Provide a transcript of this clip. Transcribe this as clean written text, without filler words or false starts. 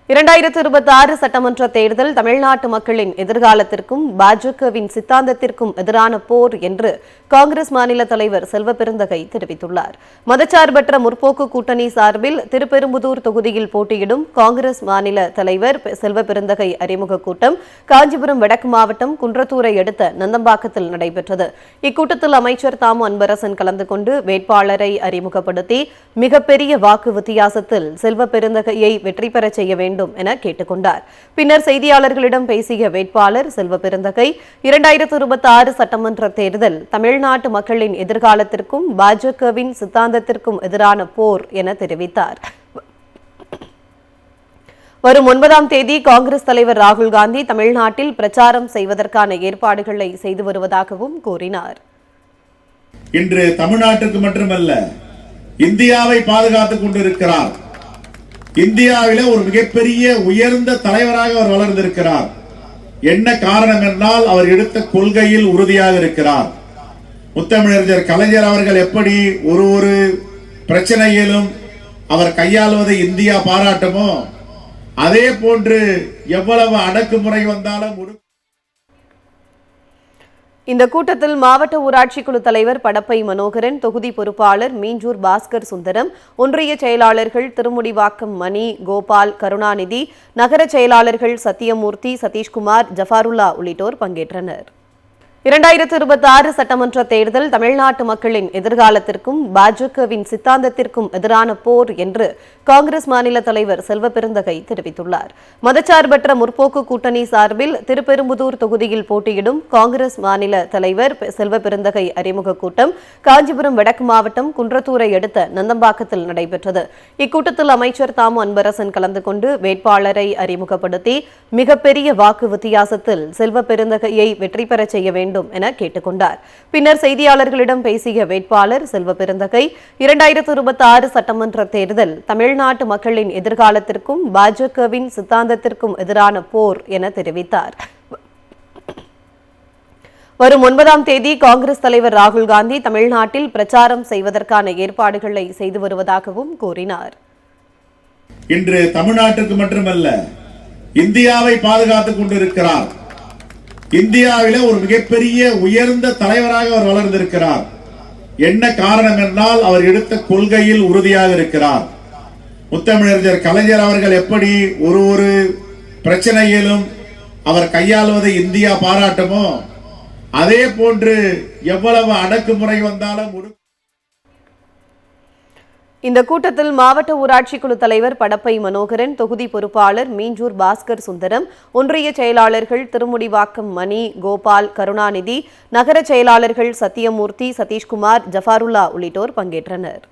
2026 சட்டமன்ற தேர்தல் தமிழ்நாட்டு மக்களின் எதிர்காலத்திற்கும் பாஜகவின் சித்தாந்தத்திற்கும் எதிரான போர் என்று காங்கிரஸ் மாநில தலைவர் செல்வ பெருந்தகை தெரிவித்துள்ளார். மதச்சார்பற்ற முற்போக்கு கூட்டணி சார்பில் திருப்பெரும்புதூர் தொகுதியில் போட்டியிடும் காங்கிரஸ் மாநில தலைவர் செல்வ பெருந்தகை அறிமுக கூட்டம் காஞ்சிபுரம் வடக்கு மாவட்டம் குன்றத்தூரை அடுத்த நந்தம்பாக்கத்தில் நடைபெற்றது. இக்கூட்டத்தில் அமைச்சர் தாமு அன்பரசன் கலந்து கொண்டு வேட்பாளரை அறிமுகப்படுத்தி மிகப்பெரிய வாக்கு வித்தியாசத்தில் செல்வ பெருந்தகையை வெற்றி பெற செய்ய வேண்டும் என கேட்டுக்கொண்டார். பின்னர் செய்தியாளர்களிடம் பேசிய வேட்பாளர் செல்வ பெருந்தகை 2026 சட்டமன்ற தேர்தல் தமிழ்நாட்டு மக்களின் எதிர்காலத்திற்கும் பாஜகவின் சித்தாந்தத்திற்கும் எதிரான போர் என தெரிவித்தார். வரும் 9ஆம் தேதி காங்கிரஸ் தலைவர் ராகுல் காந்தி தமிழ்நாட்டில் பிரச்சாரம் செய்வதற்கான ஏற்பாடுகளை செய்து வருவதாகவும் கூறினார். இன்று தமிழ்நாட்டுக்கு மட்டுமல்ல இந்தியாவை பாதுகாத்துக் கொண்டிருக்கிறார். இந்தியாவிலே ஒரு மிகப்பெரிய உயர்ந்த தலைவராக அவர் வளர்ந்திருக்கிறார். என்ன காரணம் என்றால் அவர் எடுத்த கொள்கையில் உறுதியாக இருக்கிறார். முத்தமிழறிஞர் கலைஞர் அவர்கள் எப்படி ஒரு பிரச்சனையிலும் அவர் கையாளுவதை இந்தியா பாராட்டுமோ அதே போன்று எவ்வளவு அடக்குமுறை வந்தாலும் இந்த கூட்டத்தில் மாவட்ட ஊராட்சி குழு தலைவர் படப்பை மனோகரன், தொகுதி பொறுப்பாளர் மீஞ்சூர் பாஸ்கர் சுந்தரம், ஒன்றிய செயலாளர்கள் திருமுடிவாக்கம் மணி, கோபால், கருணாநிதி, நகர செயலாளர்கள் சத்தியமூர்த்தி, சதீஷ்குமார், ஜஃபாருல்லா உள்ளிட்டோர் பங்கேற்றனர். 2026 சட்டமன்ற தேர்தல் தமிழ்நாட்டு மக்களின் எதிர்காலத்திற்கும் பாஜகவின் சித்தாந்தத்திற்கும் எதிரான போர் என்று காங்கிரஸ் மாநில தலைவர் செல்வ பெருந்தகை தெரிவித்துள்ளார். மதச்சார்பற்ற முற்போக்கு கூட்டணி சார்பில் திருப்பெரும்புதூர் தொகுதியில் போட்டியிடும் காங்கிரஸ் மாநில தலைவர் செல்வ பெருந்தகை அறிமுக கூட்டம் காஞ்சிபுரம் வடக்கு மாவட்டம் குன்றத்தூரை அடுத்த நந்தம்பாக்கத்தில் நடைபெற்றது. இக்கூட்டத்தில் அமைச்சர் தாமு அன்பரசன் கலந்து கொண்டு வேட்பாளரை அறிமுகப்படுத்தி மிகப்பெரிய வாக்கு வித்தியாசத்தில் செல்வ பெருந்தகையை வெற்றி பெற செய்ய வேண்டும் என கேட்டுக்கொண்டார். பின்னர் செய்தியாளர்களிடம் பேசிய வேட்பாளர் செல்வ பெருந்தகை 2026 சட்டமன்ற தேர்தல் தமிழ்நாட்டு மக்களின் எதிர்காலத்திற்கும் பாஜகவின் சித்தாந்தத்திற்கும் எதிரான போர் என தெரிவித்தார். வரும் 9ஆம் தேதி காங்கிரஸ் தலைவர் ராகுல் காந்தி தமிழ்நாட்டில் பிரச்சாரம் செய்வதற்கான ஏற்பாடுகளை செய்து வருவதாகவும் கூறினார். இன்று தமிழ்நாட்டுக்கு மட்டுமல்ல இந்தியாவை பாதுகாத்துக் கொண்டிருக்கிறார். இந்தியாவிலே ஒரு மிகப்பெரிய உயர்ந்த தலைவராக அவர் வளர்ந்திருக்கிறார். என்ன காரணம் என்றால் அவர் எடுத்த கொள்கையில் உறுதியாக இருக்கிறார். முத்தமிழறிஞர் கலைஞர் அவர்கள் எப்படி ஒரு பிரச்சனையிலும் அவர் கையாளுவதை இந்தியா பாராட்டுமோ அதே போன்று எவ்வளவு அடக்குமுறை வந்தாலும் இந்த கூட்டத்தில் மாவட்ட ஊராட்சி குழு தலைவர் படப்பை மனோகரன், தொகுதி பொறுப்பாளர் மீஞ்சூர் பாஸ்கர் சுந்தரம், ஒன்றிய செயலாளர்கள் திருமுடிவாக்கம் மணி, கோபால், கருணாநிதி, நகர செயலாளர்கள் சத்தியமூர்த்தி, சதீஷ்குமார், ஜஃபாருல்லா உள்ளிட்டோர் பங்கேற்றனர்.